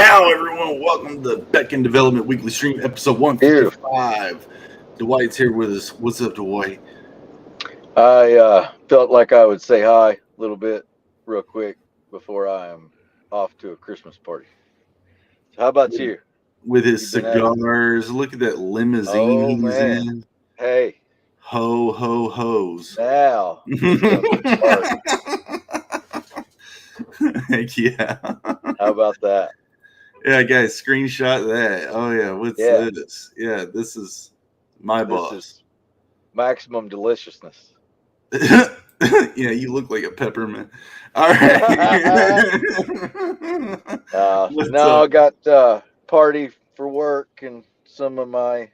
Now, everyone, welcome to Beckon Development Weekly Stream, episode 155. Dwight's here with us. What's up, Dwight? I felt like I would say hi a little bit real quick before I am off to a Christmas party. So how about you? With his You been at it? cigars. Look at that limousine Oh he's man. in. Hey, Ho, ho, hoes. now it's gonna be a party. Heck yeah. How about that? Yeah, guys, screenshot that. Oh, yeah. What's this? Yeah, this is my boss. This is maximum deliciousness. Yeah, you look like a peppermint. All right. I got party for work, and some of my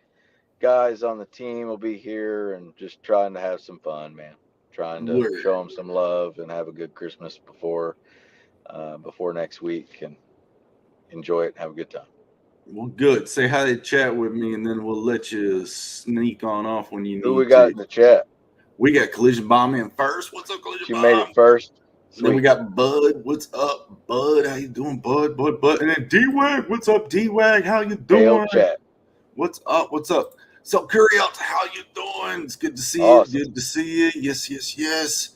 guys on the team will be here, and just trying to have some fun, man. Trying to show them some love and have a good Christmas before next week, and enjoy it and have a good time. Well, good. Say hi to chat with me, and then we'll let you sneak on off when you need to. Who we got in the chat? We got Collision Bomb in first. What's up, Collision Bomb? You made it first. Then we got Bud. What's up, Bud? How you doing, Bud? And then D-Wag. What's up, D-Wag? How you doing? Hey, chat. What's up? So, Curry-Out, how you doing? It's good to see awesome. you. Good to see you. Yes.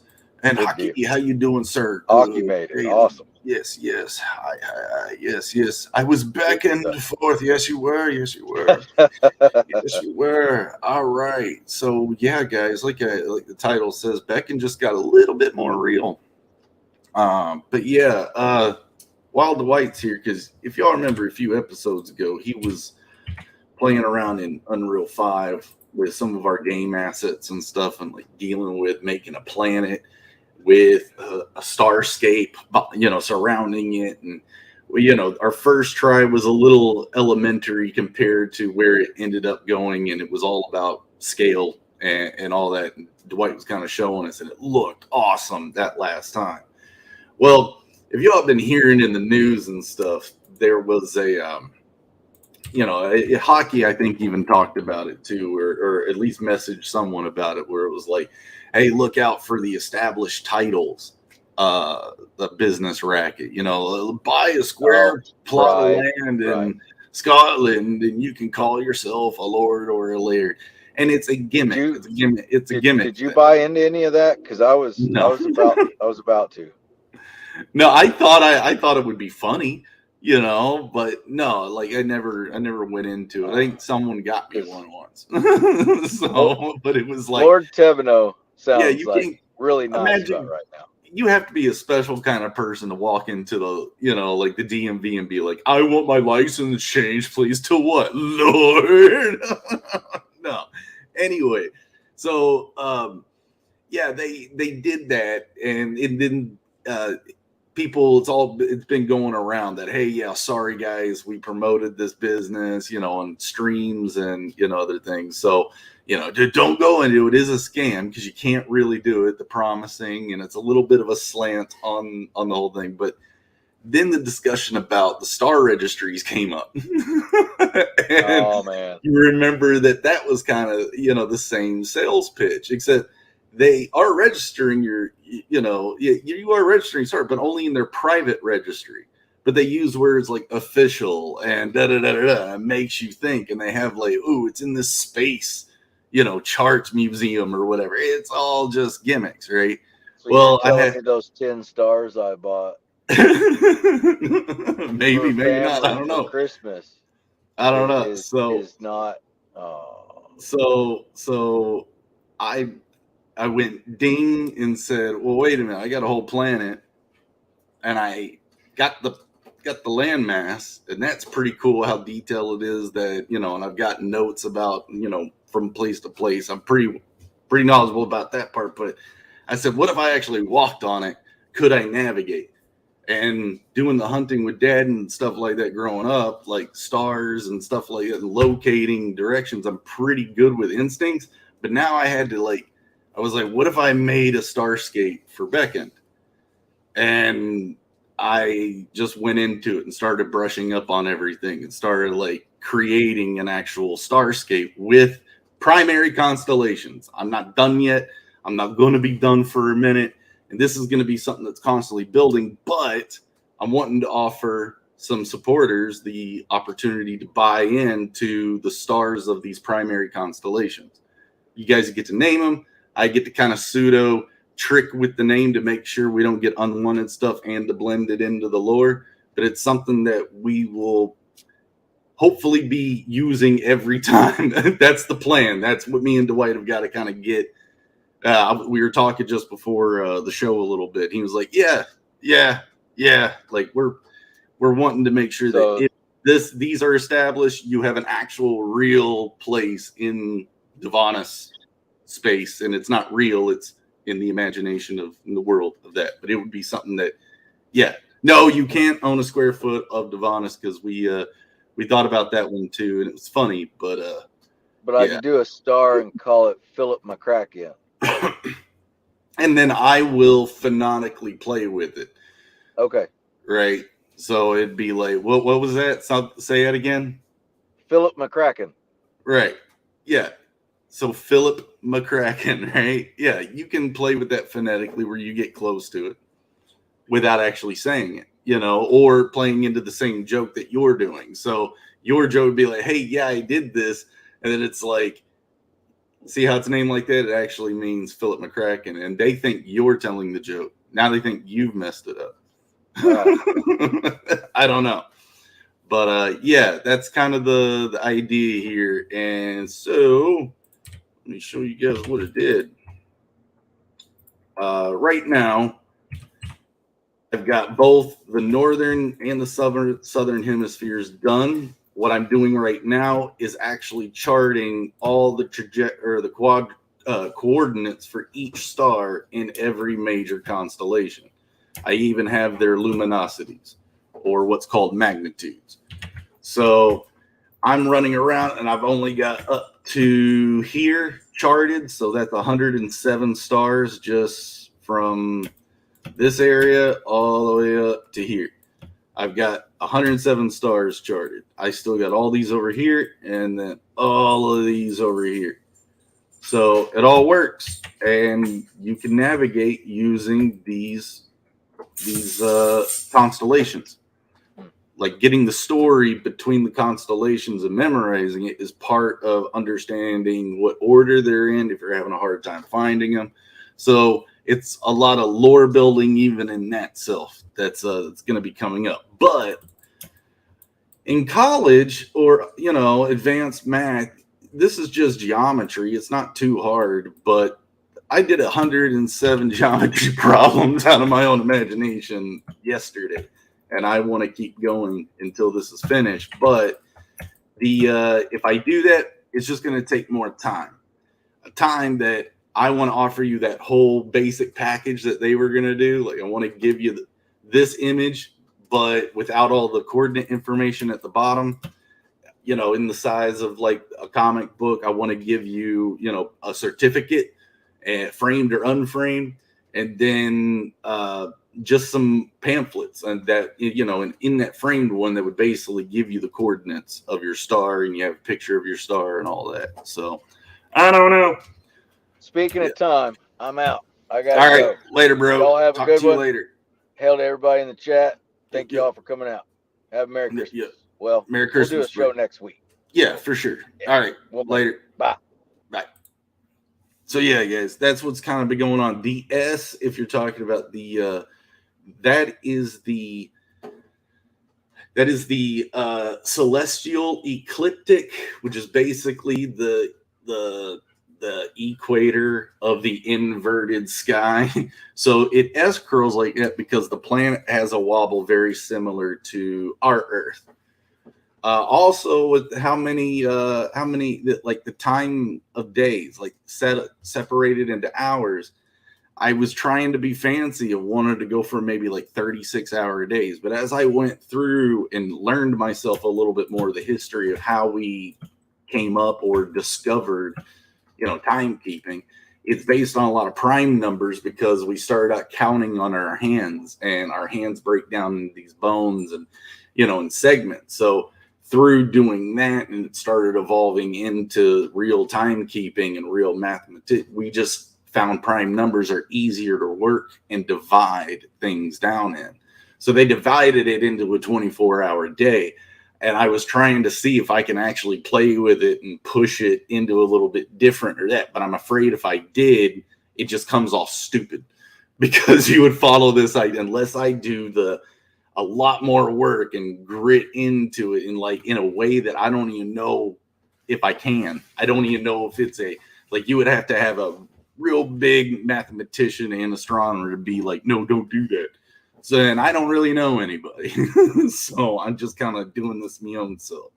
And Hockey, how you doing, sir? Hockey made it. Awesome. Yes. Hi. Yes. I was beckoned forth. Yes, you were. Yes, you were. All right. So, yeah, guys, like the title says, Beckon just got a little bit more real. But yeah, Wild Dwight's here because if y'all remember a few episodes ago, he was playing around in Unreal 5 with some of our game assets and stuff, and like dealing with making a planet with a starscape, surrounding it. And our first try was a little elementary compared to where it ended up going, and it was all about scale and all that. And Dwight was kind of showing us, and it looked awesome that last time. Well, if y'all have been hearing in the news and stuff, there was Hockey, I think, even talked about it too, or at least messaged someone about it, where it was like, hey, look out for the established titles, the business racket. Buy a square plot of land in Scotland, and you can call yourself a lord or a laird. And it's a gimmick. It's a gimmick. Did you buy into any of that? Because I was about to. No, I thought it would be funny, but no, like I never went into it. I think someone got me one once. But it was like Lord Tevano sounds like really nice about right now. You have to be a special kind of person to walk into the, like the DMV and be like, I want my license changed, please. To what, Lord? No. Anyway, so yeah, they did that, and it didn't. It's been going around that, hey, yeah, sorry guys, we promoted this business, on streams and other things. So, don't go into it. It is a scam because you can't really do it. The promising, and it's a little bit of a slant on the whole thing. But then the discussion about the star registries came up. Oh man, you remember that was kind of the same sales pitch, except they are registering you are registering star, but only in their private registry. But they use words like official and da-da-da-da-da. It makes you think, and they have like, ooh, it's in this space, charts museum or whatever. It's all just gimmicks, right? So I had those 10 stars I bought. maybe not. I don't know. Christmas. I don't know. Is not. Oh. So I went ding and said, well, wait a minute, I got a whole planet, and I got the landmass, and that's pretty cool how detailed it is that, and I've got notes about, from place to place. I'm pretty knowledgeable about that part. But I said, what if I actually walked on it? Could I navigate? And doing the hunting with Dad and stuff like that growing up, like stars and stuff like that, locating directions, I'm pretty good with instincts. But now I had to I was like, what if I made a starscape for Beckon? And I just went into it and started brushing up on everything and started creating an actual starscape with primary constellations. I'm not done yet. I'm not going to be done for a minute. And this is going to be something that's constantly building, but I'm wanting to offer some supporters the opportunity to buy into the stars of these primary constellations. You guys get to name them. I get to kind of pseudo trick with the name to make sure we don't get unwanted stuff and to blend it into the lore. But it's something that we will hopefully be using every time. That's the plan. That's what me and Dwight have got to kind of get. We were talking just before the show a little bit. He was like, yeah. Like we're wanting to make sure that if these are established, you have an actual real place in Devanis space, and it's not real. It's in the imagination of in the world of that. But it would be something that, no, you can't own a square foot of Devanis because we thought about that one too, and it was funny. But I could do a star and call it Philip McCracken. And then I will phonetically play with it. Okay. Right. So it'd be like, what was that? Say that again. Philip McCracken. Right. Yeah. So Philip McCracken, right? Yeah, you can play with that phonetically where you get close to it without actually saying it, or playing into the same joke that you're doing. So your joke would be like, hey, yeah, I did this. And then it's like, see how it's named like that? It actually means Philip McCracken. And they think you're telling the joke. Now they think you've messed it up. I don't know. But that's kind of the idea here. And so let me show you guys what it did. Right now, I've got both the northern and the southern hemispheres done. What I'm doing right now is actually charting all the coordinates for each star in every major constellation. I even have their luminosities, or what's called magnitudes. So I'm running around, and I've only got up to here charted. So that's 107 stars just from this area all the way up to here. I've got 107 stars charted. I still got all these over here, and then all of these over here. So it all works, and you can navigate using these constellations. Like getting the story between the constellations and memorizing it is part of understanding what order they're in if you're having a hard time finding them. So it's a lot of lore building even in that self that's going to be coming up. But in college or, advanced math, this is just geometry. It's not too hard, but I did 107 geometry problems out of my own imagination yesterday. And I want to keep going until this is finished. But if I do that, it's just going to take more time. A time that I want to offer you that whole basic package that they were going to do. Like I want to give you this image, but without all the coordinate information at the bottom. In the size of like a comic book, I want to give you, a certificate, framed or unframed, and then just some pamphlets, and that and in that framed one that would basically give you the coordinates of your star, and you have a picture of your star and all that. So I don't know. Speaking of time, I'm out. I got all right. Later, bro. Y'all have Talk a good to you one. Later. Hail to everybody in the chat. Thank y'all for coming out. Have a Merry Christmas. Yeah. Well, Merry Christmas. We'll do a show next week. Yeah, for sure. Yeah. All right. Later. Bye. So yeah, guys, that's what's kind of been going on. The S, if you're talking about the that is the celestial ecliptic, which is basically the equator of the inverted sky. So it S curls like that because the planet has a wobble very similar to our Earth. Also, with how many like the time of days, like separated into hours. I was trying to be fancy and wanted to go for maybe like 36-hour days. But as I went through and learned myself a little bit more of the history of how we came up or discovered, timekeeping, it's based on a lot of prime numbers because we started out counting on our hands, and our hands break down into these bones and, in segments. So through doing that, and it started evolving into real timekeeping and real mathematics, we just found prime numbers are easier to work and divide things down in. So they divided it into a 24-hour day. And I was trying to see if I can actually play with it and push it into a little bit different or that. But I'm afraid if I did, it just comes off stupid, because you would follow this unless I do a lot more work and grit into it in a way that I don't even know if I can. I don't even know if it's you would have to have a real big mathematician and astronomer to be like, no, don't do that. So, and I don't really know anybody. So I'm just kind of doing this my own self.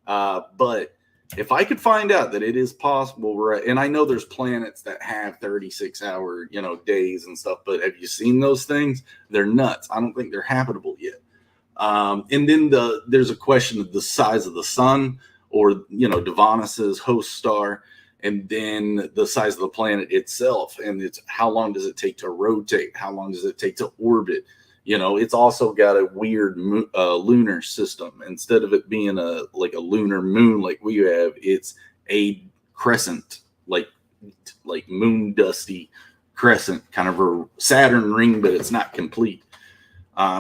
But if I could find out that it is possible, right? And I know there's planets that have 36-hour, days and stuff, but have you seen those things? They're nuts. I don't think they're habitable yet. And then there's a question of the size of the sun, or, Devanis's host star, and then the size of the planet itself. And it's how long does it take to rotate? How long does it take to orbit? It's also got a weird lunar system. Instead of it being a lunar moon like we have, it's a crescent, like moon dusty crescent, kind of a Saturn ring, but it's not complete.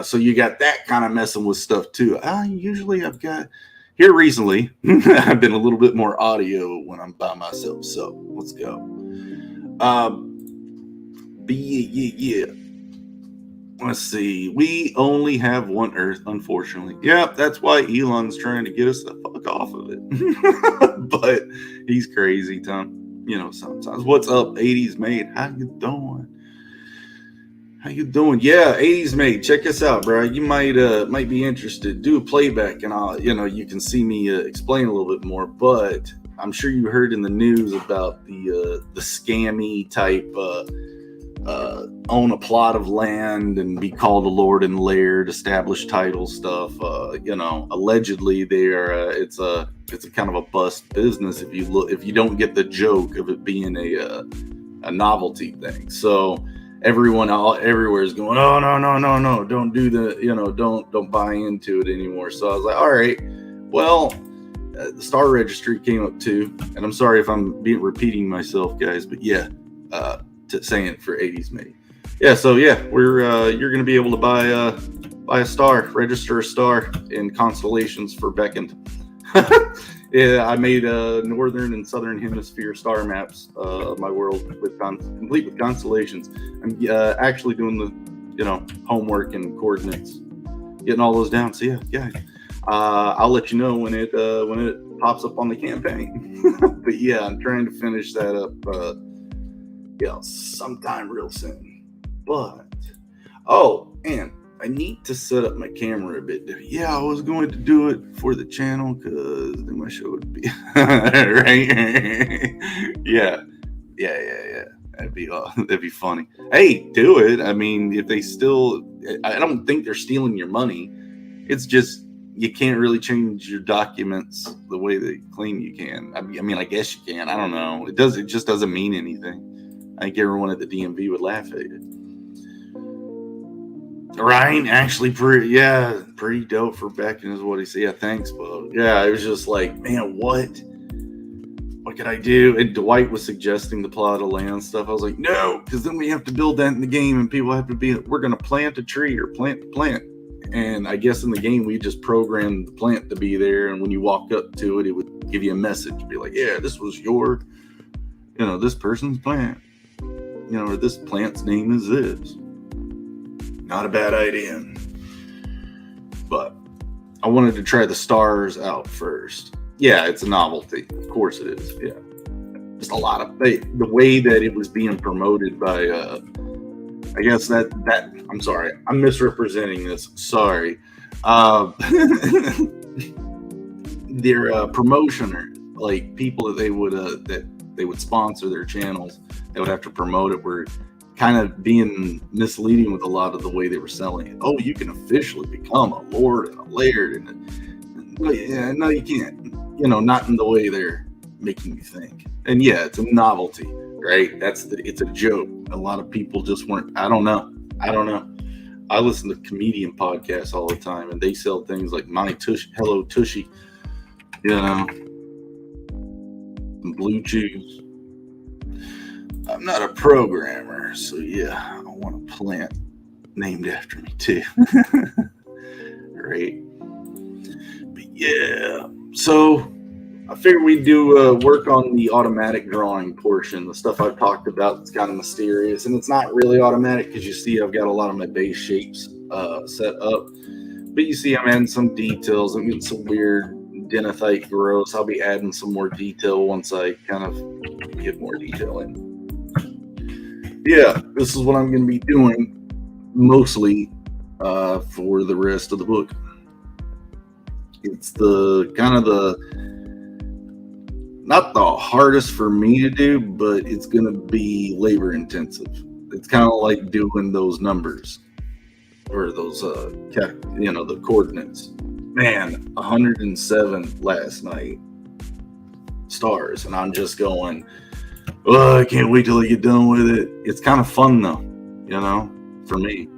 So you got that kind of messing with stuff too. Usually I've got here recently, I've been a little bit more audio when I'm by myself. So let's go. Yeah. Let's see. We only have one Earth, unfortunately. Yep, that's why Elon's trying to get us the fuck off of it. But he's crazy, Tom. Sometimes. What's up, 80s mate? How you doing? Yeah, 80s mate. Check us out, bro. You might be interested. Do a playback, and I'll, you can see me explain a little bit more. But I'm sure you heard in the news about the scammy type own a plot of land and be called a lord and laird, establish title stuff. Allegedly it's a kind of a bust business if you don't get the joke of it being a novelty thing. So everyone everywhere is going, oh no, don't do don't buy into it anymore. So I was like, all right, well, the Star Registry came up too, and I'm sorry if I'm repeating myself, guys, but yeah, saying it for 80s mate. Yeah, so yeah, you're gonna be able to buy a star, register a star in constellations for Beckoned. Yeah, I made northern and southern hemisphere star maps of my world complete with constellations. I'm actually doing the homework and coordinates, getting all those down. So yeah. I'll let you know when it pops up on the campaign. But yeah, I'm trying to finish that up. Sometime real soon. But and I need to set up my camera a bit different. Yeah, I was going to do it for the channel because then my show would be right. Yeah. That'd be funny. Hey, do it. I mean, if they still, I don't think they're stealing your money. It's just you can't really change your documents the way they claim you can. I mean, I guess you can. I don't know. It just doesn't mean anything. I think everyone at the DMV would laugh at it. Right? Actually, pretty dope for Beckon is what he said. Yeah, thanks, bud. Yeah, it was just like, man, what could I do? And Dwight was suggesting the plot of land stuff. I was like, no, because then we have to build that in the game, and people have to we're going to plant a tree or plant the plant. And I guess in the game, we just programmed the plant to be there. And when you walk up to it, it would give you a message. Be like, yeah, this was your, this person's plant. Or this plant's name is this. Not a bad idea. But I wanted to try the stars out first. Yeah, it's a novelty. Of course it is. Yeah. Just a lot of the way that it was being promoted by I guess that I'm sorry. I'm misrepresenting this. Sorry. Their promotioners, like people that they would sponsor their channels, they would have to promote it, were kind of being misleading with a lot of the way they were selling it. Oh, you can officially become a lord and a laird, and no, you can't. Not in the way they're making you think. And yeah, it's a novelty, right? It's a joke. A lot of people just weren't. I don't know. I listen to comedian podcasts all the time, and they sell things like my Tushy, Hello Tushy, and Blue Chews. I'm not a programmer, so yeah, I want to plant named after me too. Right. But yeah. So I figured we'd do work on the automatic drawing portion. The stuff I've talked about is kind of mysterious, and it's not really automatic because you see I've got a lot of my base shapes set up. But you see I'm adding some details. I'm getting some weird denethite growths. I'll be adding some more detail once I kind of get more detail in. Yeah, this is what I'm going to be doing mostly for the rest of the book. It's the kind of not the hardest for me to do, but it's going to be labor intensive. It's kind of like doing those numbers or those, the coordinates. Man, 107 last night stars, and I'm just going, oh, I can't wait till I get done with it. It's kind of fun though, for me.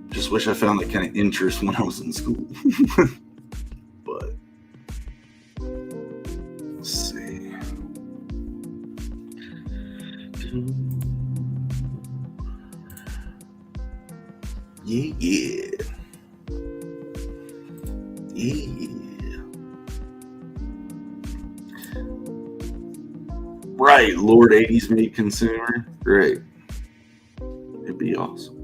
Just wish I found that kind of interest when I was in school. But let's see. Yeah. Right, Lord 80s made consumer. Great. It'd be awesome.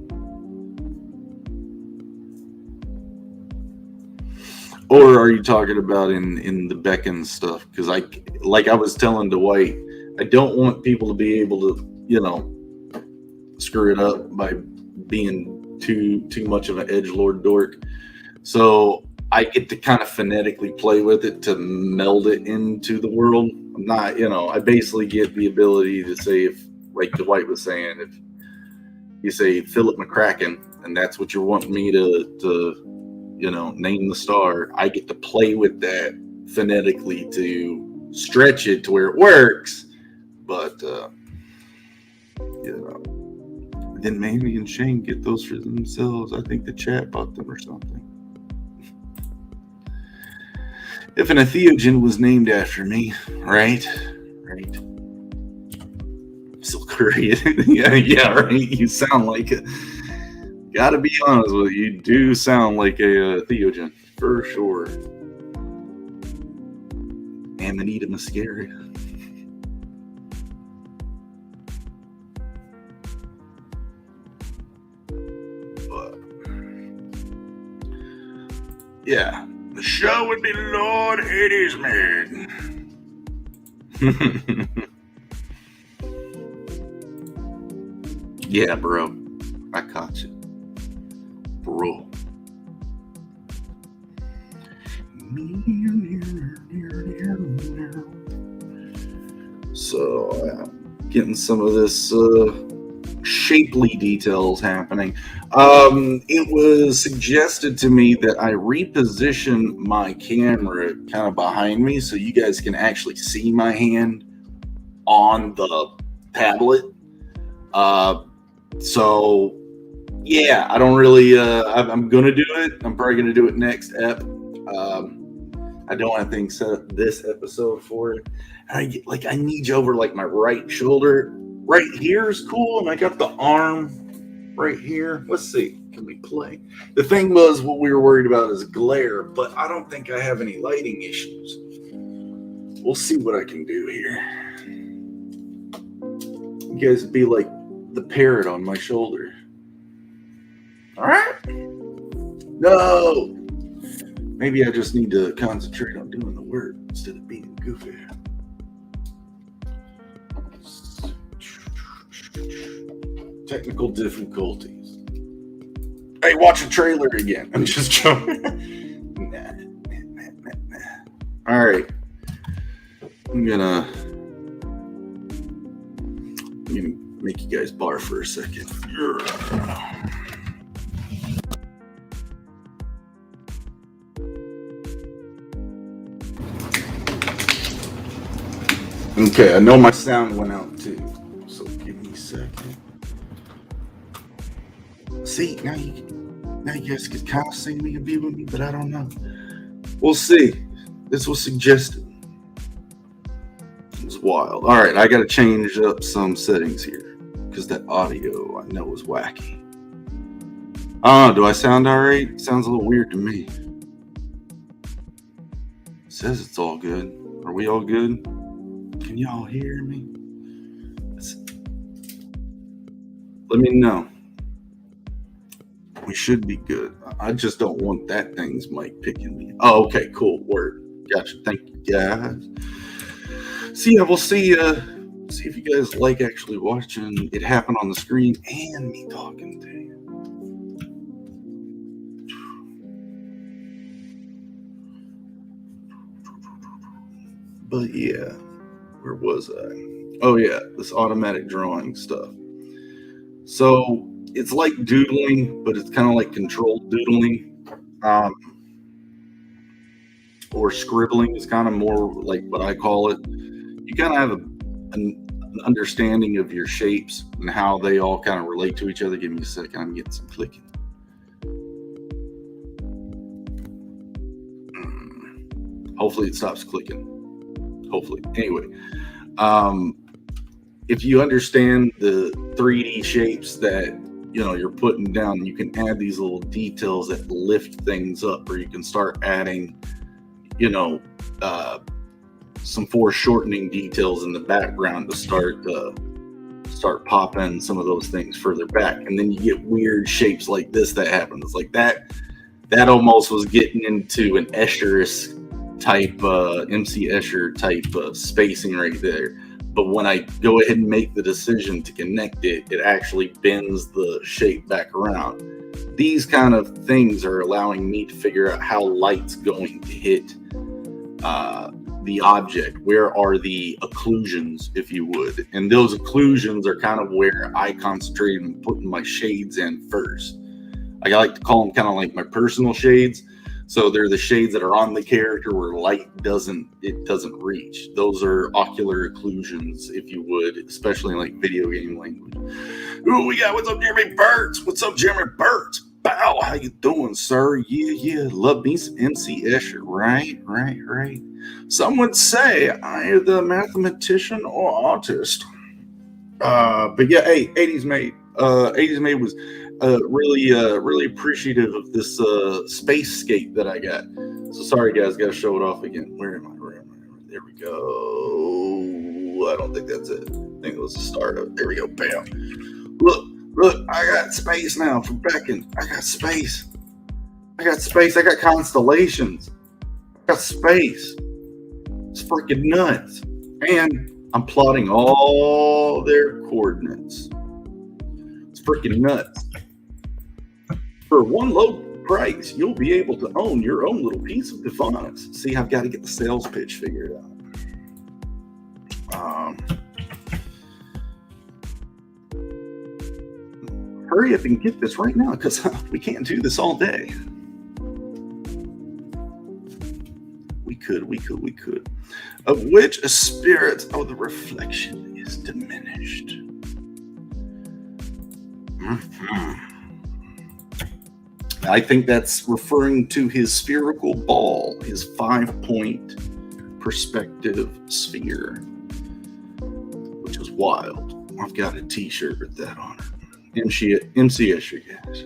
Or are you talking about in the BECKONED stuff? Because like I was telling Dwight, I don't want people to be able to, screw it up by being too much of an edgelord dork. So I get to kind of phonetically play with it to meld it into the world. I'm not, I basically get the ability to say, if, like Dwight was saying, if you say Philip McCracken, and that's what you're wanting me to name the star, I get to play with that phonetically to stretch it to where it works. But, then Mandy and Shane get those for themselves. I think the chat bought them or something. If an entheogen was named after me, right? Still great. yeah, right. You sound like it. Gotta be honest with you, you do sound like a theogen for sure. Amanita muscaria. But yeah, the show would be Lord 80s man. Yeah, bro, I caught you. Bro. So, getting some of this shapely details happening. It was suggested to me that I reposition my camera kind of behind me so you guys can actually see my hand on the tablet. So yeah, I don't really, I'm going to do it. I'm probably going to do it next ep. I don't have things set up this episode for it. And I need you over like my right shoulder. Right here is cool. And I got the arm right here. Let's see. Can we play? The thing was, what we were worried about is glare, but I don't think I have any lighting issues. We'll see what I can do here. You guys be like the parrot on my shoulder. All right. No. Maybe I just need to concentrate on doing the work instead of being goofy. Technical difficulties. Hey, watch a trailer again. I'm just joking. Nah. All right. I'm gonna make you guys barf for a second. Okay, I know my sound went out too, so give me a second. See, now you guys can kind of see me and be with me, but I don't know. We'll see. This was suggested. It's wild. All right, I got to change up some settings here. because that audio I know is wacky. Do I sound all right? Sounds a little weird to me. It says it's all good. Are we all good? Can y'all hear me? Let me know. We should be good. I just don't want that thing's mic picking me. Oh, okay, cool. Word. Gotcha. Thank you, guys. So yeah, we'll see if you guys like actually watching it happen on the screen and me talking to you. But yeah, where was I? Oh yeah, this automatic drawing stuff. So it's like doodling, but it's kind of like controlled doodling. Or scribbling is kind of more like what I call it. You kind of have an understanding of your shapes and how they all kind of relate to each other. Give me a second, I'm getting some clicking. Hopefully it stops clicking. Hopefully. Anyway, if you understand the 3D shapes that you're putting down, you can add these little details that lift things up, or you can start adding some foreshortening details in the background to start popping some of those things further back, and then you get weird shapes like this that happen. It's like that almost was getting into an Escher type MC Escher type spacing right there. But when I go ahead and make the decision to connect it, it actually bends the shape back around. These kind of things are allowing me to figure out how light's going to hit the object. Where are the occlusions, if you would? And those occlusions are kind of where I concentrate on putting my shades in first. I like to call them kind of like my personal shades. So they're the shades that are on the character where light doesn't reach. Those are ocular occlusions, if you would, especially in like video game language. Ooh, we got, what's up, Jeremy Burtz? What's up, Jeremy Burtz? Bow, how you doing, sir? Yeah, love me some MC Escher. Right. Some would say I am the mathematician or artist. But yeah, hey, 80s Made. 80s Made was really appreciative of this space skate that I got. So sorry, guys, got to show it off again. Where am I? There we go. I don't think that's it. I think it was the startup. There we go. Bam. Look, I got space now for Beckon. I got space. I got constellations. I got space. It's freaking nuts. And I'm plotting all their coordinates. It's freaking nuts. For one low price, you'll be able to own your own little piece of Devanis. See, I've got to get the sales pitch figured out. Hurry up and get this right now, because we can't do this all day. We could. Of which a spirit of the reflection is diminished. I think that's referring to his spherical ball, his 5-point perspective sphere, which is wild. I've got a t-shirt with that on it. MC Escher, guys.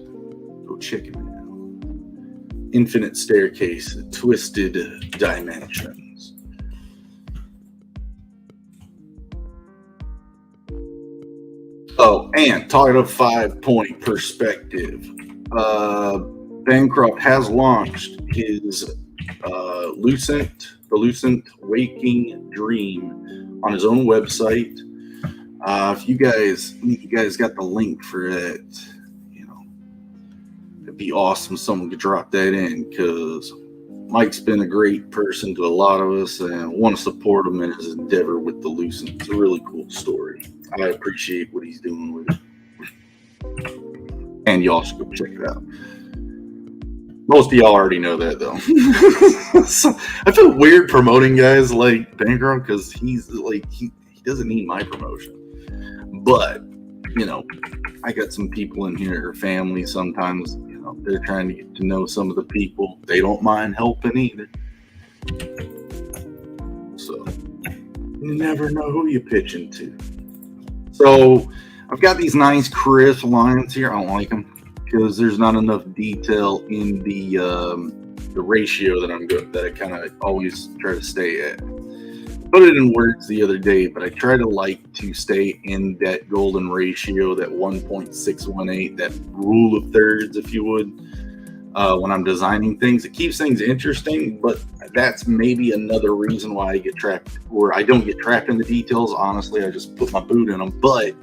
Go check him out. Infinite Staircase, Twisted Dimensions. Oh, and talking of 5-point perspective, Bancroft has launched his Lucent Waking Dream on his own website. If you guys got the link for it, it'd be awesome if someone could drop that in, because Mike's been a great person to a lot of us, and I want to support him in his endeavor with the Lucent. It's a really cool story. I appreciate what he's doing with it. And y'all should go check it out. Most of y'all already know that, though. So, I feel weird promoting guys like Bancroft, because he's like, he doesn't need my promotion. But, I got some people in here, family sometimes, they're trying to get to know some of the people. They don't mind helping either. So, you never know who you're pitching to. So, I've got these nice crisp lines here. I don't like them because there's not enough detail in the ratio that I kind of always try to stay at. Put it in words the other day, but I try to stay in that golden ratio, that 1.618, that rule of thirds, if you would, when I'm designing things. It keeps things interesting, but that's maybe another reason why I get trapped, or I don't get trapped in the details. Honestly, I just put my boot in them, but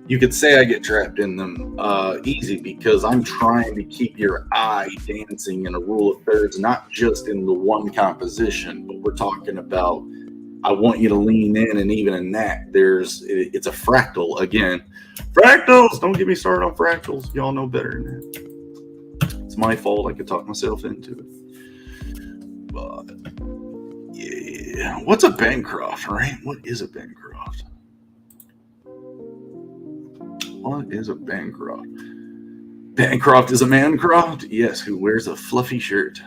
you could say I get trapped in them easy because I'm trying to keep your eye dancing in a rule of thirds, not just in the one composition, but we're talking about, I want you to lean in, and even in that, it's a fractal again. Fractals! Don't get me started on fractals. Y'all know better than that. It's my fault. I could talk myself into it. But, yeah. What's a Bancroft, right? What is a Bancroft? What is a Bancroft? Bancroft is a Mancroft? Yes, who wears a fluffy shirt.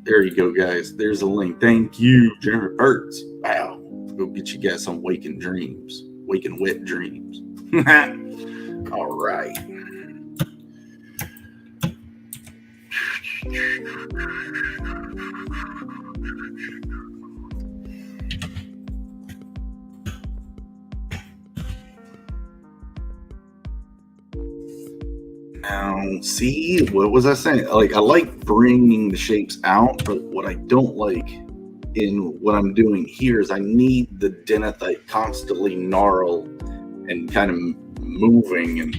There you go, guys. There's a link. Thank you, Jennifer Burtz. Wow. Go get you guys some waking dreams. Waking wet dreams. All right. Now, see, what was I saying? Like, I like bringing the shapes out, but what I don't like in what I'm doing here is I need the denethite constantly gnarl and kind of moving, and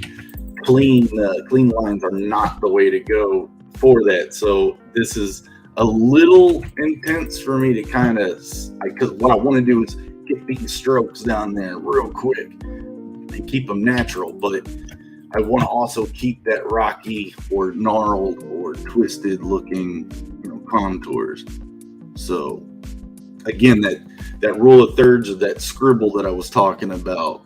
clean lines are not the way to go for that. So this is a little intense for me to kind of, because what I want to do is get these strokes down there real quick and keep them natural, but I want to also keep that rocky or gnarled or twisted looking, contours. So again, that rule of thirds, of that scribble that I was talking about,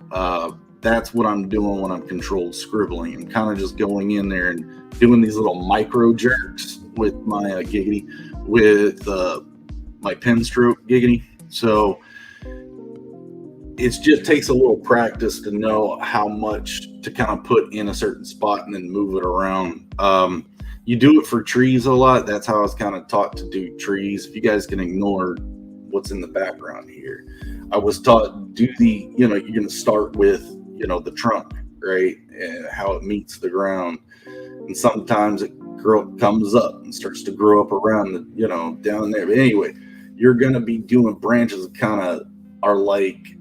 that's what I'm doing when I'm controlled scribbling. I'm kind of just going in there and doing these little micro jerks with my giggity, with my pen stroke giggity. So it just takes a little practice to know how much to kind of put in a certain spot and then move it around. You do it for trees a lot. That's how I was kind of taught to do trees. If you guys can ignore what's in the background here, I was taught do the, you're going to start with, the trunk, right? And how it meets the ground. And sometimes it comes up and starts to grow up around the, down there. But anyway, you're going to be doing branches that kind of are like,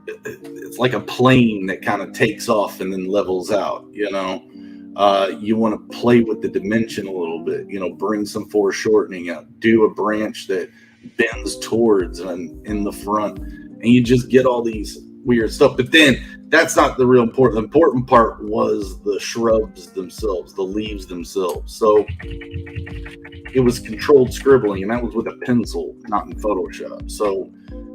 it's like a plane that kind of takes off and then levels out, you want to play with the dimension a little bit, bring some foreshortening out, do a branch that bends towards and in the front, and you just get all these weird stuff. But then that's not the real important. The important part was the shrubs themselves, the leaves themselves. So it was controlled scribbling, and that was with a pencil, not in Photoshop. So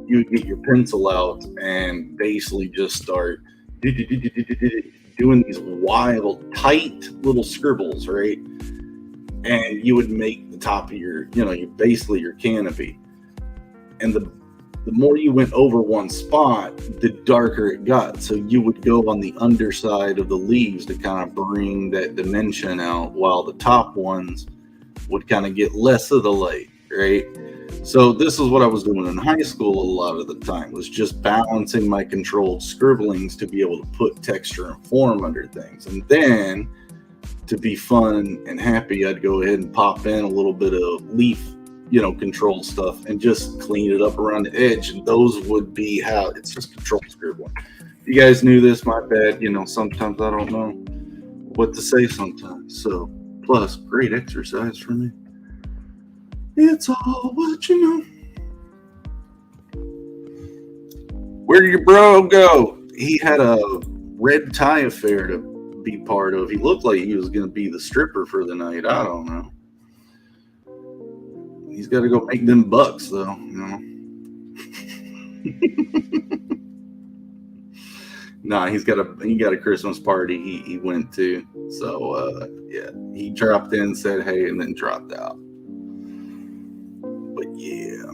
you would get your pencil out and basically just start doing these wild, tight little scribbles, right? And you would make the top of your, basically your canopy. And the more you went over one spot, the darker it got. So you would go on the underside of the leaves to kind of bring that dimension out, while the top ones would kind of get less of the light, right? So this is what I was doing in high school a lot of the time, was just balancing my controlled scribblings to be able to put texture and form under things. And then to be fun and happy, I'd go ahead and pop in a little bit of leaf, controlled stuff and just clean it up around the edge. And those would be how it's just controlled scribbling. If you guys knew this, my bad. Sometimes I don't know what to say sometimes. So plus, great exercise for me. It's all what you know. Where did your bro go? He had a red tie affair to be part of. He looked like he was going to be the stripper for the night. I don't know. He's got to go make them bucks, though. Nah, he got a Christmas party he went to. So yeah, he dropped in, said hey, and then dropped out. But yeah.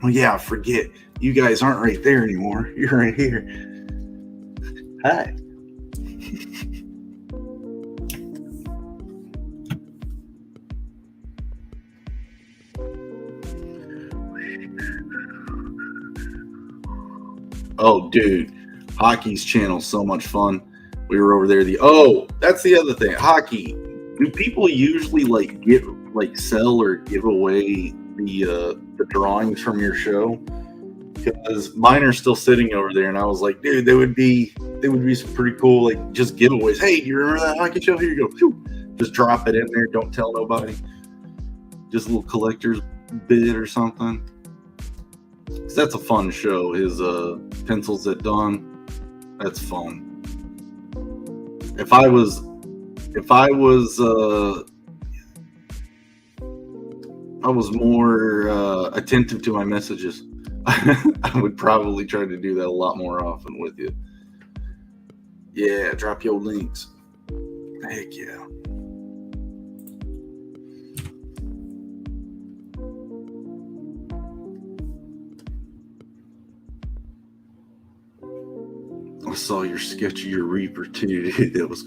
Oh yeah, I forget. You guys aren't right there anymore. You're right here. Hi. Oh, dude, hockey's channel's so much fun. We were over there. That's the other thing. Hockey. Do people usually sell or give away the drawings from your show? Because mine are still sitting over there, and I was like, dude, they would be some pretty cool just giveaways. Hey, do you remember that hockey show? Here you go. Just drop it in there. Don't tell nobody. Just a little collector's bid or something. Cause that's a fun show. His Pencils at Dawn. That's fun. If I was more attentive to my messages, I would probably try to do that a lot more often with you. Yeah, drop your links. Heck yeah. I saw your sketch of your Reaper too, dude. That was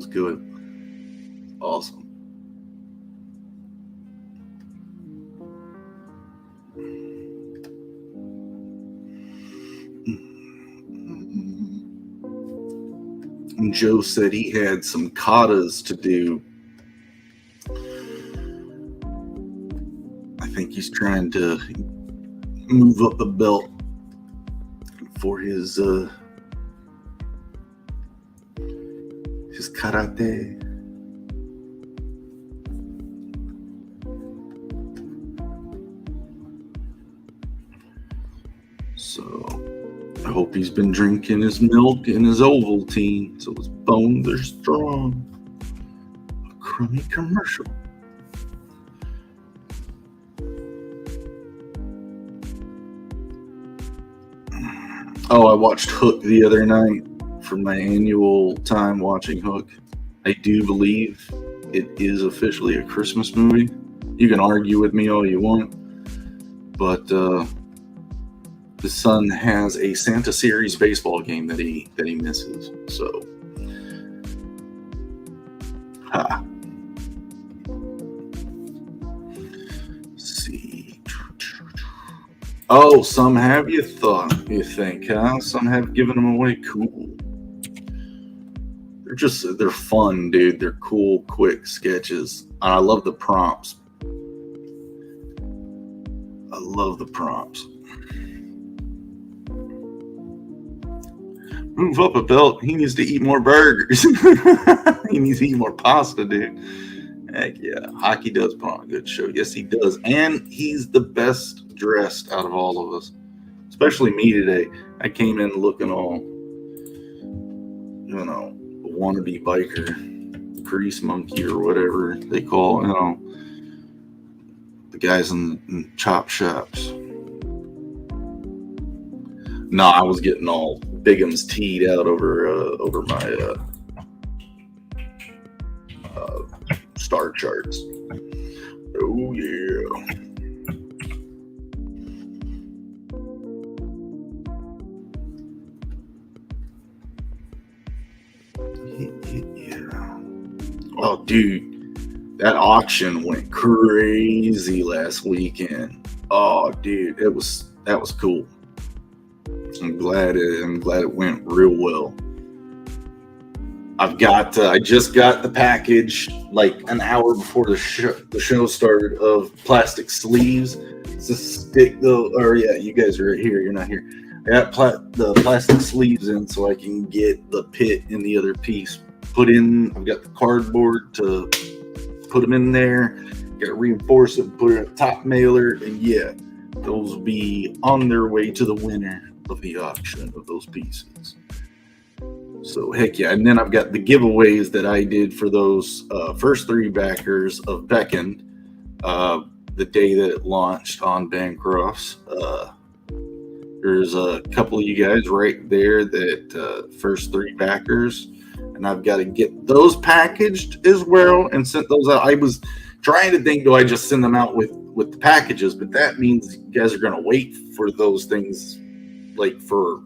good. Awesome. And Joe said he had some katas to do. I think he's trying to move up the belt for his karate. So I hope he's been drinking his milk and his Ovaltine so his bones are strong. A crummy commercial. Oh, I watched Hook the other night for my annual time watching Hook. I do believe it is officially a Christmas movie. You can argue with me all you want, but the son has a Santa Series baseball game that he misses. So, Let's see. Oh, some have you think, huh? Some have given them away. Cool. They're fun, dude. They're cool, quick sketches. And I love the prompts. Move up a belt. He needs to eat more burgers. He needs to eat more pasta, dude. Heck yeah. Hockey does put on a good show. Yes, he does. And he's the best dressed out of all of us. Especially me today. I came in looking all, wannabe biker, grease monkey or whatever they call, the guys in chop shops. No, I was getting all Bigum's teed out over my star charts. Oh yeah. Oh, dude, that auction went crazy last weekend. Oh, dude, that was cool. I'm glad it went real well. I just got the package like an hour before the show started of plastic sleeves to stick you guys are here. You're not here. I got the plastic sleeves in so I can get the pit in the other piece put in. I've got the cardboard to put them in there. Got to reinforce it, put it in a top mailer, and yeah, those will be on their way to the winner of the auction of those pieces. So heck yeah. And then I've got the giveaways that I did for those first 3 backers of BECKONED the day that it launched on Bancrofts. There's a couple of you guys right there that first 3 backers, and I've got to get those packaged as well and sent those out. trying to think, do I just send them out with the packages? But that means you guys are going to wait for those things like for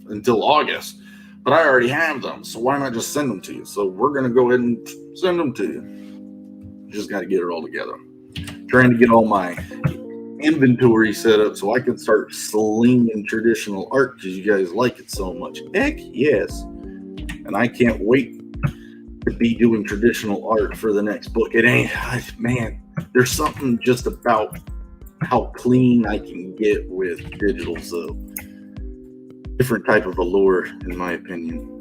until August. But I already have them, so why not just send them to you? So we're going to go ahead and send them to you. You just got to get it all together. Trying to get all my inventory set up so I can start slinging traditional art because you guys like it so much. Heck yes. And I can't wait to be doing traditional art for the next book. It ain't, man, there's something just about how clean I can get with digital. So different type of allure, in my opinion.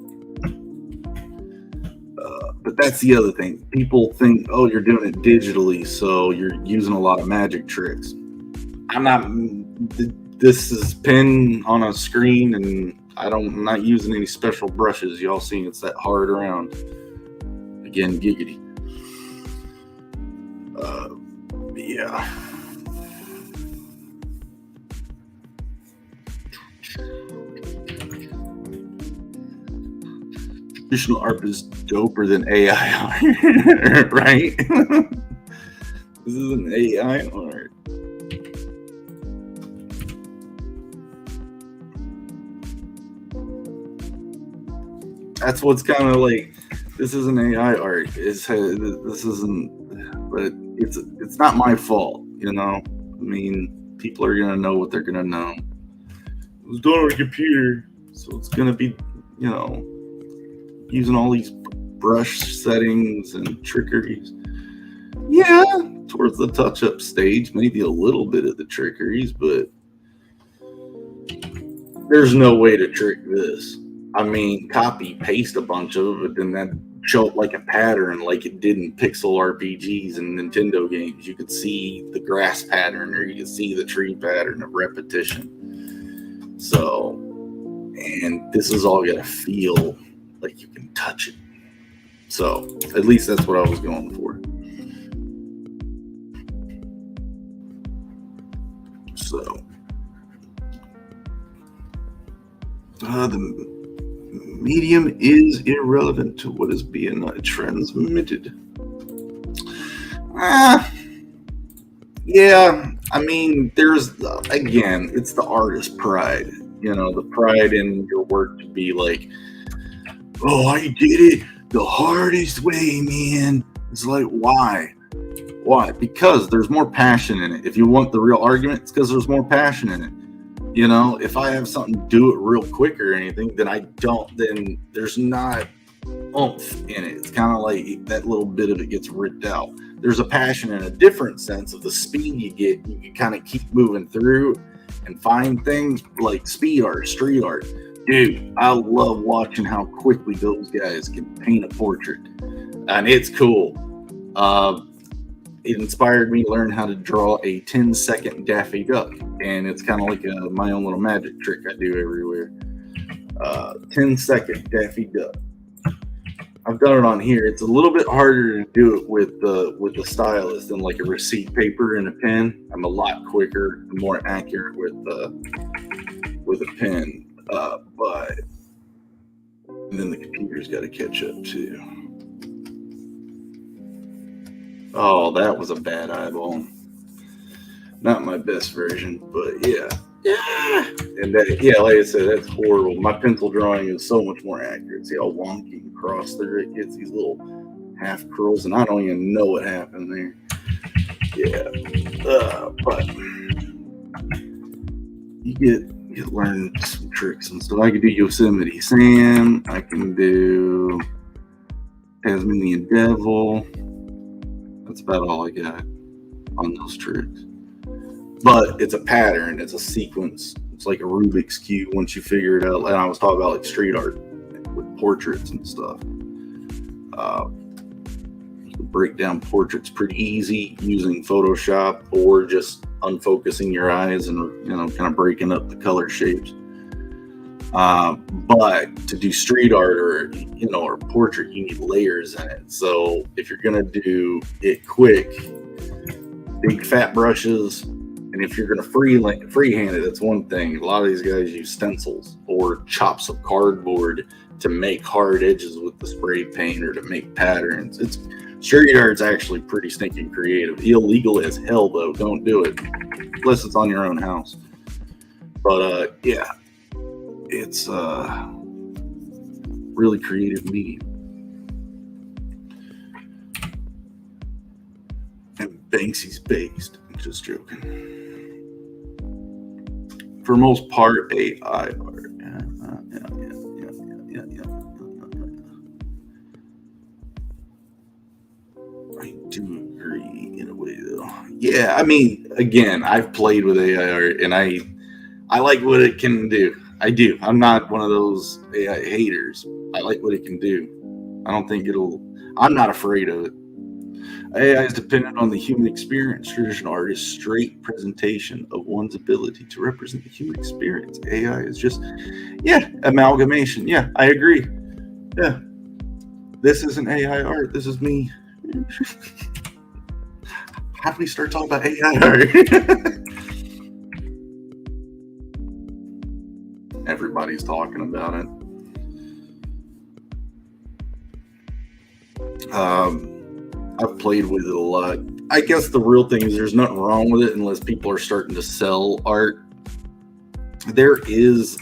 But that's the other thing. People think, oh, you're doing it digitally, so you're using a lot of magic tricks. I'm not. This is pen on a screen, and I'm not using any special brushes. Y'all seen it's that hard around. Again, giggity. Yeah. Traditional art is doper than AI art, right? This is an AI art. That's what's kind of like. This isn't AI art. This isn't, but it's not my fault, you know. I mean, people are gonna know what they're gonna know. It was done on a computer, so it's gonna be, you know, using all these brush settings and trickeries. Yeah, towards the touch-up stage, maybe a little bit of the trickeries, but there's no way to trick this. I mean, copy, paste a bunch of it, and then show it like a pattern, like it did in pixel RPGs and Nintendo games. You could see the grass pattern, or you could see the tree pattern of repetition. So, and this is all gonna feel like you can touch it. So, at least that's what I was going for. So, the medium is irrelevant to what is being transmitted. Yeah, I mean, there's, again, it's the artist pride. You know, the pride in your work to be like, oh, I did it the hardest way, man. It's like, why? Why? Because there's more passion in it. If you want the real argument, it's because there's more passion in it. You know, if I have something to do it real quick or anything, then there's not oomph in it. It's kind of like that little bit of it gets ripped out. There's a passion in a different sense of the speed you get. You can kind of keep moving through and find things like speed art, street art. Dude, I love watching how quickly those guys can paint a portrait. And it's cool. It inspired me to learn how to draw a 10-second Daffy Duck. And it's kind of like my own little magic trick I do everywhere. 10-second Daffy Duck. I've done it on here. It's a little bit harder to do it with the stylus than like a receipt paper and a pen. I'm a lot quicker and more accurate with a pen. But and then the computer's got to catch up too. Oh, that was a bad eyeball. Not my best version, but yeah. And that, yeah, like I said, that's horrible. My pencil drawing is so much more accurate. See how wonky and cross through it gets, these little half curls, and I don't even know what happened there. Yeah, but you learn some tricks and stuff. I can do Yosemite Sam. I can do Tasmanian Devil. That's about all I got on those tricks. But it's a pattern. It's a sequence. It's like a Rubik's Cube once you figure it out. And I was talking about like street art with portraits and stuff. You can break down portraits pretty easy using Photoshop or just unfocusing your eyes and, you know, kind of breaking up the color shapes. But to do street art or, you know, or portrait, you need layers in it. So if you're going to do it quick, big fat brushes. And if you're going to freehand it, that's one thing. A lot of these guys use stencils or chops of cardboard to make hard edges with the spray paint or to make patterns. It's Street art's actually pretty stinking creative. Illegal as hell, though. Don't do it. Unless it's on your own house. But, yeah. It's really creative medium. And Banksy's based. I'm just joking. For most part, AI art. Yeah. I do agree in a way, though. Yeah, I mean, again, I've played with AI art, and I like what it can do. I do. I'm not one of those AI haters. I like what it can do. I don't think I'm not afraid of it. AI is dependent on the human experience. Traditional art is straight presentation of one's ability to represent the human experience. AI is just, amalgamation. Yeah, I agree. Yeah. This isn't AI art. This is me. How do we start talking about AI art? Everybody's talking about it. I've played with it a lot. I guess the real thing is there's nothing wrong with it unless people are starting to sell art. There is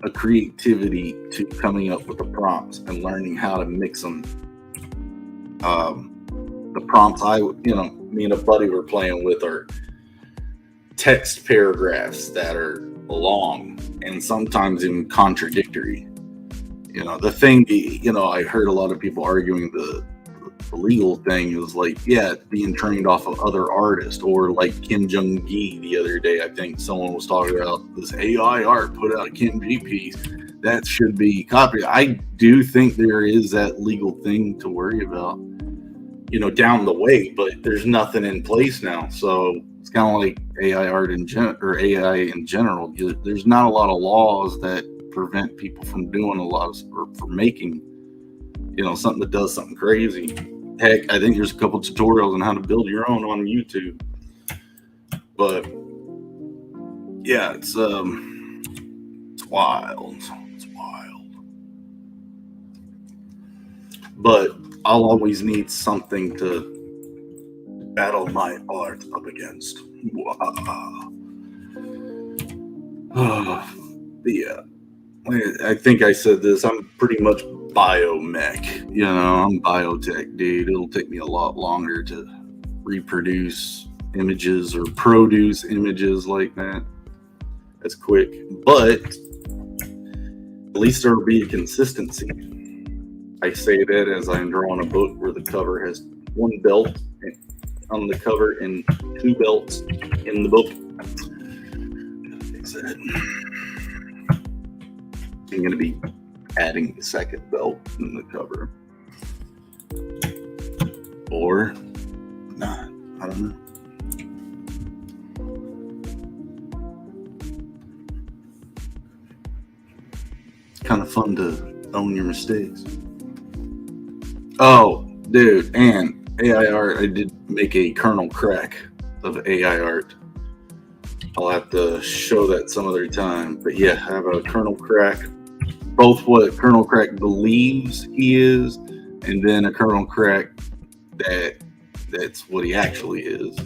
a creativity to coming up with the prompts and learning how to mix them. The prompts me and a buddy were playing with are text paragraphs that are long and sometimes even contradictory. The thing, I heard a lot of people arguing the legal thing is like, being trained off of other artists, or like Kim Jong-gi the other day. I think someone was talking about this AI art put out a Kim G piece that should be copied. I do think there is that legal thing to worry about, down the way, but there's nothing in place now. So it's kind of like AI art or AI in general. There's not a lot of laws that prevent people from doing or for making, something that does something crazy. Heck, I think there's a couple tutorials on how to build your own on YouTube. But yeah, it's wild. It's wild. But I'll always need something to battle my art up against. Yeah. I think I said this. I'm pretty much biomech. I'm biotech, dude. It'll take me a lot longer to reproduce images or produce images like that. That's quick. But at least there'll be a consistency. I say that as I'm drawing a book where the cover has one belt on the cover and two belts in the book. Fix that. I'm going to be adding the second belt in the cover. Or not. I don't know. It's kind of fun to own your mistakes. Oh, dude, and AI art, I did make a kernel crack of AI art. I'll have to show that some other time. But yeah, I have a kernel crack. Both what Kernel Crack believes he is, and then a Kernel Crack that's what he actually is.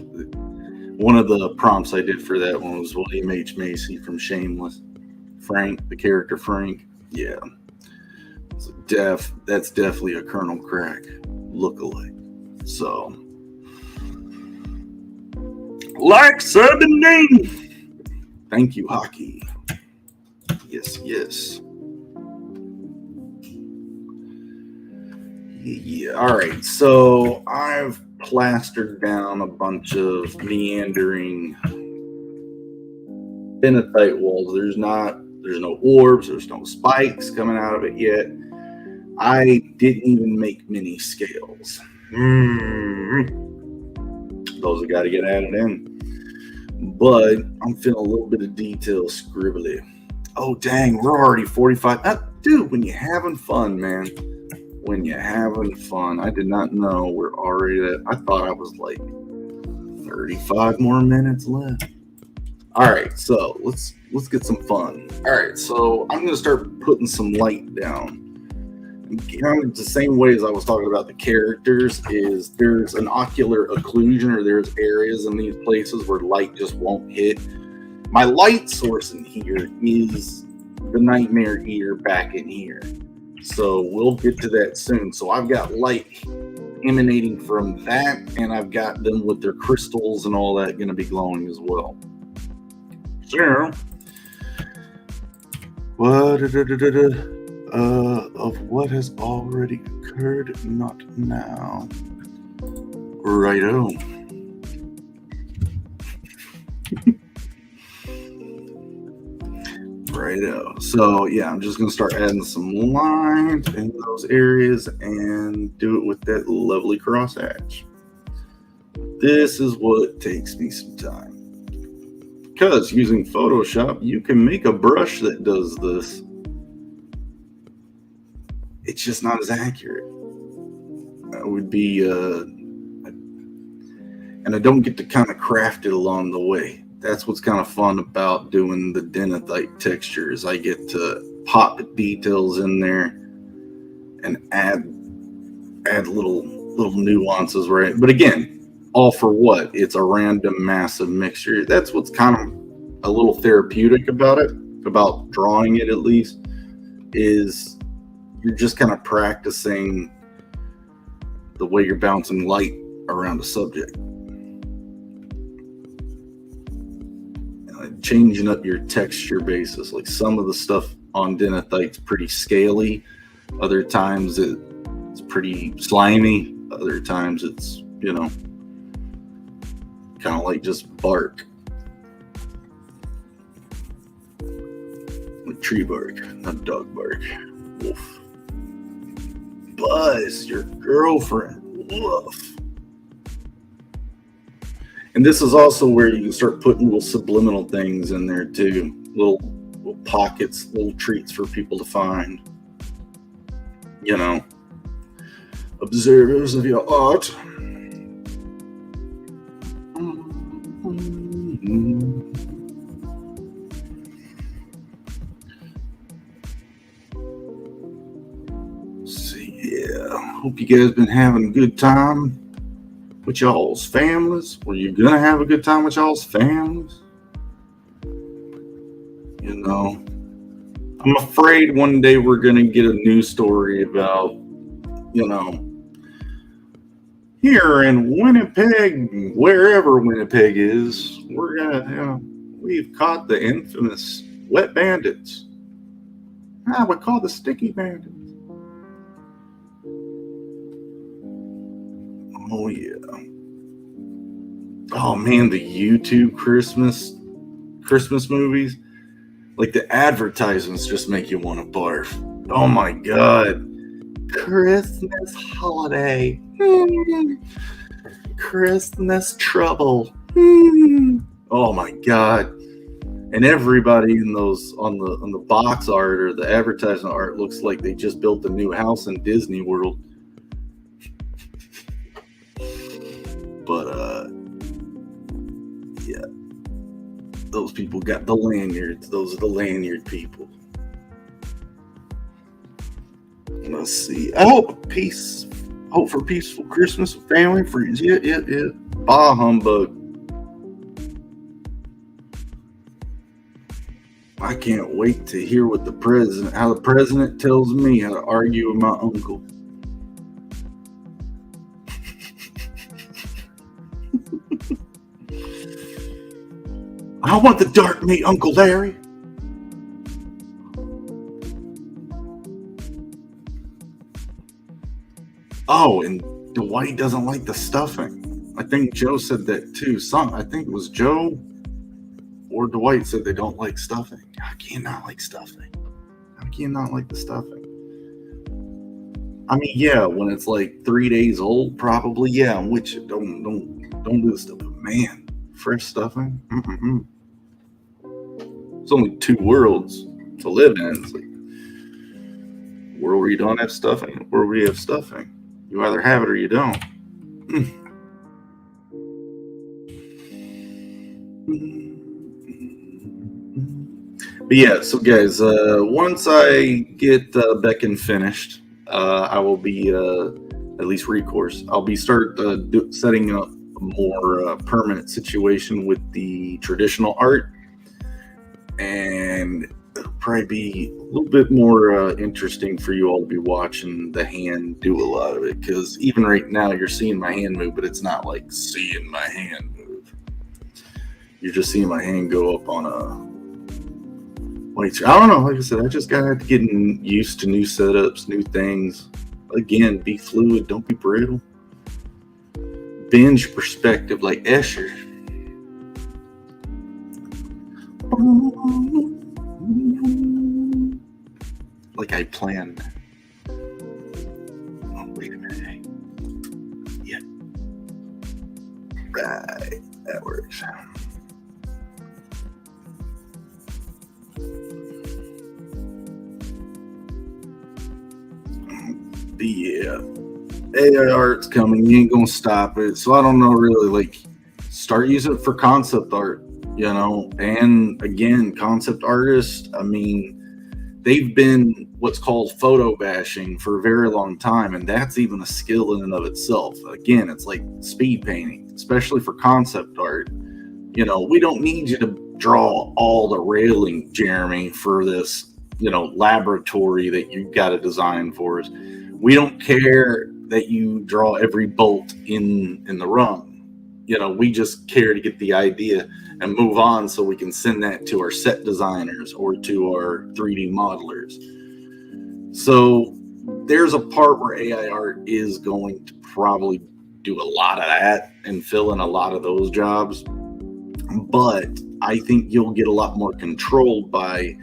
One of the prompts I did for that one was William H. Macy from Shameless. Frank, the character Frank. Yeah. That's definitely a Kernel Crack lookalike. So, like, sub, and name. Thank you, Hockey. Yes. Yeah. All right. So I've plastered down a bunch of meandering phenolite walls. There's no orbs. There's no spikes coming out of it yet. I didn't even make mini scales. Those have got to get added in. But I'm feeling a little bit of detail scribbly. Oh, dang. We're already 45. Dude, when you're having fun, man. When you're having fun. I did not know we're already at. I thought I was like 35 more minutes left. All right, so let's get some fun. All right, so I'm gonna start putting some light down, kind of the same way as I was talking about the characters, is there's an ocular occlusion, or there's areas in these places where light just won't hit. My light source in here is the Nightmare Eater back in here. So we'll get to that soon. So I've got light emanating from that, and I've got them with their crystals and all that going to be glowing as well. So, of what has already occurred, not now. Righto. Righto. So yeah, I'm just gonna start adding some lines in those areas and do it with that lovely crosshatch. This is what takes me some time, because using Photoshop, you can make a brush that does this. It's just not as accurate. That would be, and I don't get to kind of craft it along the way. That's what's kind of fun about doing the denethite textures. I get to pop details in there and add little nuances, right? But again, all for what? It's a random massive mixture. That's what's kind of a little therapeutic about it, about drawing it at least, is you're just kind of practicing the way you're bouncing light around a subject. Changing up your texture basis. Like some of the stuff on denethite's pretty scaly. Other times it's pretty slimy. Other times it's, kind of like just bark. Like tree bark, not dog bark. Wolf. Buzz, your girlfriend. Woof. And this is also where you can start putting little subliminal things in there too. Little pockets, little treats for people to find. Observers of your art. Hope you guys been having a good time with y'all's families. Were you gonna have a good time with y'all's families? I'm afraid one day we're gonna get a news story about, here in Winnipeg, wherever Winnipeg is, we're gonna, we've caught the infamous wet bandits. We call the sticky bandits. Oh yeah. Oh man, the YouTube Christmas movies, like the advertisements just make you want to barf. Oh my god. Christmas holiday. Christmas trouble. Oh my god. And everybody in those on the box art or the advertisement art looks like they just built a new house in Disney World. But yeah, those people got the lanyards. Those are the lanyard people. Let's see. I hope for peaceful Christmas with family, friends. Yeah. Bah humbug. I can't wait to hear how the president tells me how to argue with my uncle. I want the dark meat, Uncle Larry. Oh, and Dwight doesn't like the stuffing. I think Joe said that too. I think it was Joe or Dwight said they don't like stuffing. How can you not like stuffing? How can you not like the stuffing? I mean, yeah, when it's like 3 days old, probably, yeah, I'm with you. Don't do this stuff. But man, fresh stuffing? It's only 2 worlds to live in. It's like a world where you don't have stuffing, a world where you have stuffing. You either have it or you don't. But yeah, so guys, once I get BECKONED finished, I will be at least recourse. I'll be setting up a more permanent situation with the traditional art, and it'll probably be a little bit more interesting for you all to be watching the hand do a lot of it, because even right now you're seeing my hand move, but it's not like seeing my hand move. You're just seeing my hand go up on a white screen. I don't know. Like I said, I just got getting used to new setups, new things. Again, be fluid, don't be brittle. Binge perspective like Escher. Like I planned. Oh, wait a minute. Yeah. Right. That works. But yeah. AI art's coming. You ain't gonna stop it. So I don't know really, like, start using it for concept art, you know. And again, concept artists, I mean, they've been what's called photo bashing for a very long time, and that's even a skill in and of itself. Again, it's like speed painting, especially for concept art. You know, we don't need you to draw all the railing, Jeremy, for this, you know, laboratory that you've got to design for us. We don't care that you draw every bolt in the rung. You know, we just care to get the idea and move on so we can send that to our set designers or to our 3D modelers. So there's a part where AI art is going to probably do a lot of that and fill in a lot of those jobs. But I think you'll get a lot more controlled by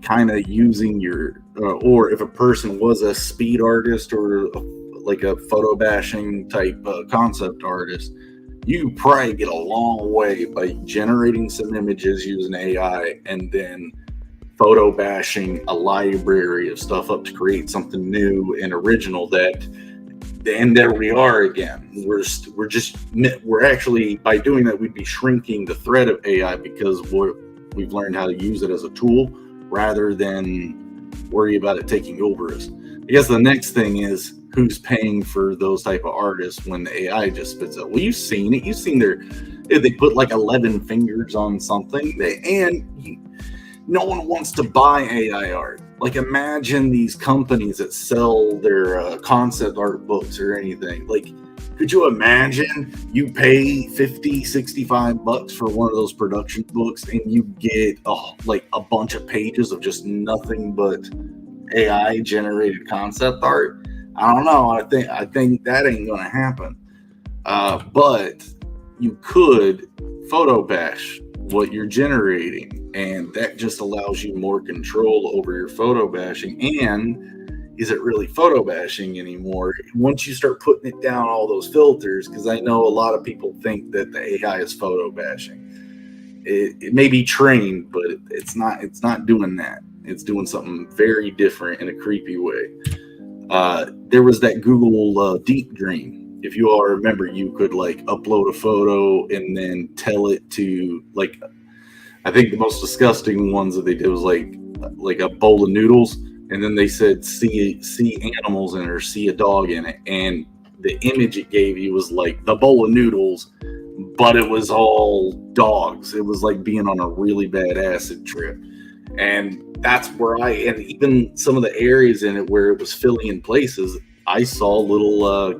kind of using your, or if a person was a speed artist or like a photo bashing type concept artist, you probably get a long way by generating some images using AI and then photo bashing a library of stuff up to create something new and original. And there we are again. We're actually, by doing that, we'd be shrinking the threat of AI because we've learned how to use it as a tool rather than worry about it taking over us. I guess the next thing is, who's paying for those type of artists when the AI just spits out? Well, you've seen it. You've seen they put like 11 fingers on something, no one wants to buy AI art. Like, imagine these companies that sell their concept art books or anything. Like, could you imagine you pay $50, $65 for one of those production books and you get like a bunch of pages of just nothing but AI generated concept art? I don't know. I think that ain't gonna happen. But you could photo bash what you're generating, and that just allows you more control over your photo bashing. And is it really photo bashing anymore once you start putting it down all those filters? Because I know a lot of people think that the AI is photo bashing. It may be trained, but it's not doing that. It's doing something very different in a creepy way. There was that Google Deep Dream. If you all remember, you could like upload a photo and then tell it to, like, I think the most disgusting ones that they did was like a bowl of noodles, and then they said see animals in it or see a dog in it, and the image it gave you was like the bowl of noodles, but it was all dogs. It was like being on a really bad acid trip. And that's where and even some of the areas in it where it was filling in places, I saw little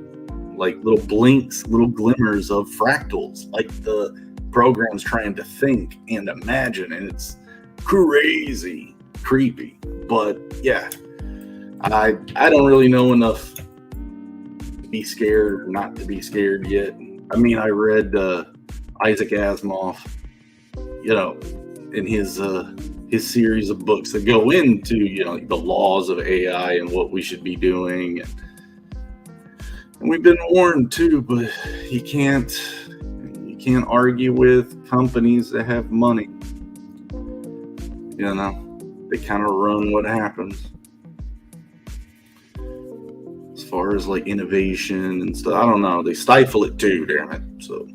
blinks, little glimmers of fractals, like the program's trying to think and imagine, and it's crazy creepy. But yeah, I don't really know enough to be scared or not to be scared yet. I mean, I read Isaac Asimov, you know, in his series of books that go into, you know, the laws of AI and what we should be doing. And we've been warned too, but you can't argue with companies that have money. You know, they kind of run what happens. As far as like innovation and stuff, I don't know. They stifle it too, damn it. So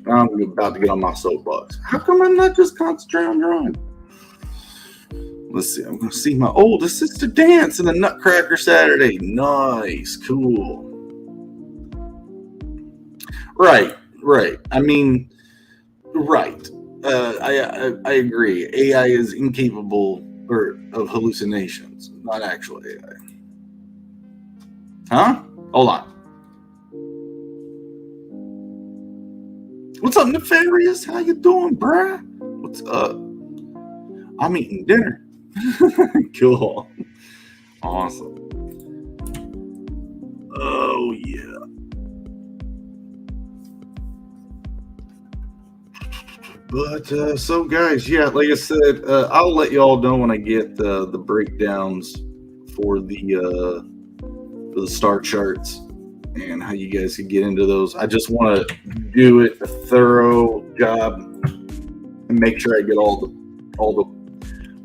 I'm about to get on my soapbox. How come I'm not just concentrating on drawing? Let's see. I'm going to see my oldest sister dance in the Nutcracker Saturday. Nice. Cool. Right. I mean, right. I agree. AI is incapable of hallucinations, not actual AI. Huh? Hold on. What's up, Nefarious? How you doing, bruh? What's up? I'm eating dinner. Cool. Awesome. Oh, yeah. But so guys, yeah, like I said, I'll let you all know when I get the breakdowns for the star charts and how you guys can get into those. I just want to do it a thorough job and make sure I get all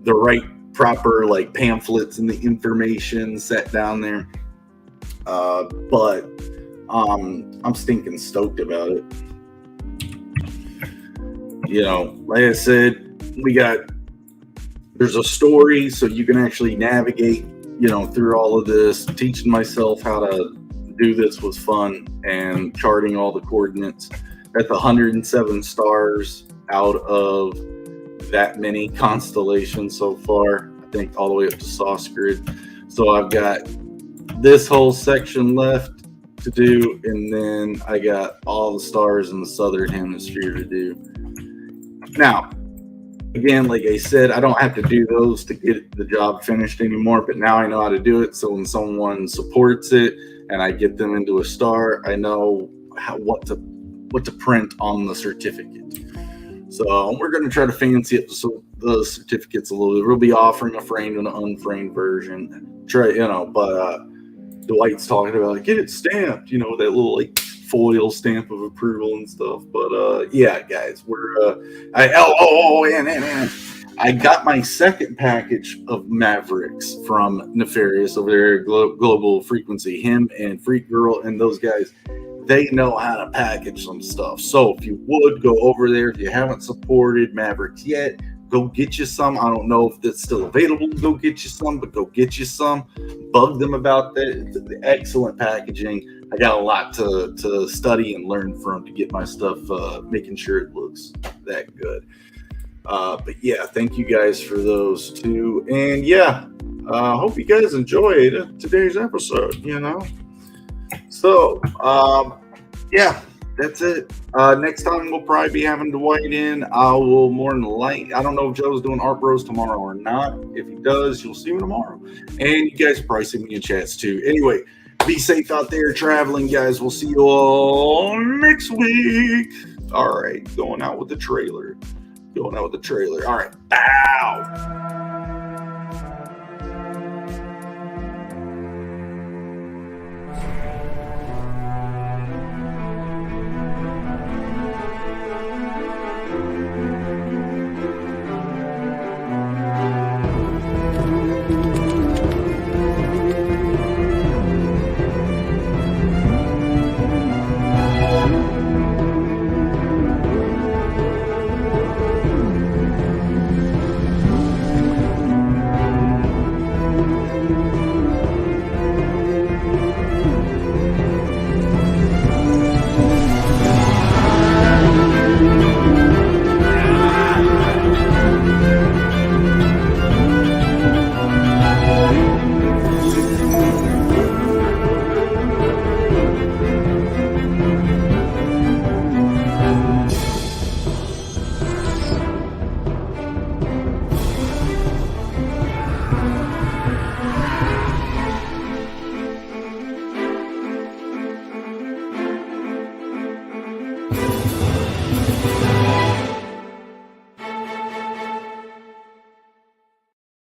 the right proper like pamphlets and the information set down there. But I'm stinking stoked about it. You know, like I said, there's a story so you can actually navigate, you know, through all of this. Teaching myself how to do this was fun, and charting all the coordinates at the 107 stars out of that many constellations so far, I think all the way up to Sauce Grid. So I've got this whole section left to do, and then I got all the stars in the southern hemisphere to do. Now, again, like I said, I don't have to do those to get the job finished anymore, but now I know how to do it. So when someone supports it and I get them into a star, I know what to print on the certificate. So we're going to try to fancy up the certificates a little bit. We'll be offering a framed and an unframed version. But Dwight's talking about get it stamped, you know, that little like foil stamp of approval and stuff. But yeah, guys, I got my second package of Mavericks from Nefarious over there at Global Frequency. Him and Freak Girl and those guys, they know how to package some stuff. So if you would go over there, if you haven't supported Mavericks yet, go get you some. I don't know if that's still available to go get you some, but go get you some. Bug them about the excellent packaging. I got a lot to study and learn from to get my stuff, making sure it looks that good. But yeah, thank you guys for those too. And yeah, hope you guys enjoyed today's episode, you know. So, yeah, that's it. Next time we'll probably be having Dwight in. I will more than likely. I don't know if Joe's doing Art Bros tomorrow or not. If he does, you'll see him tomorrow. And you guys probably see me in chats too. Anyway, be safe out there traveling, guys. We'll see you all next week. All right, going out with the trailer. All right, bow.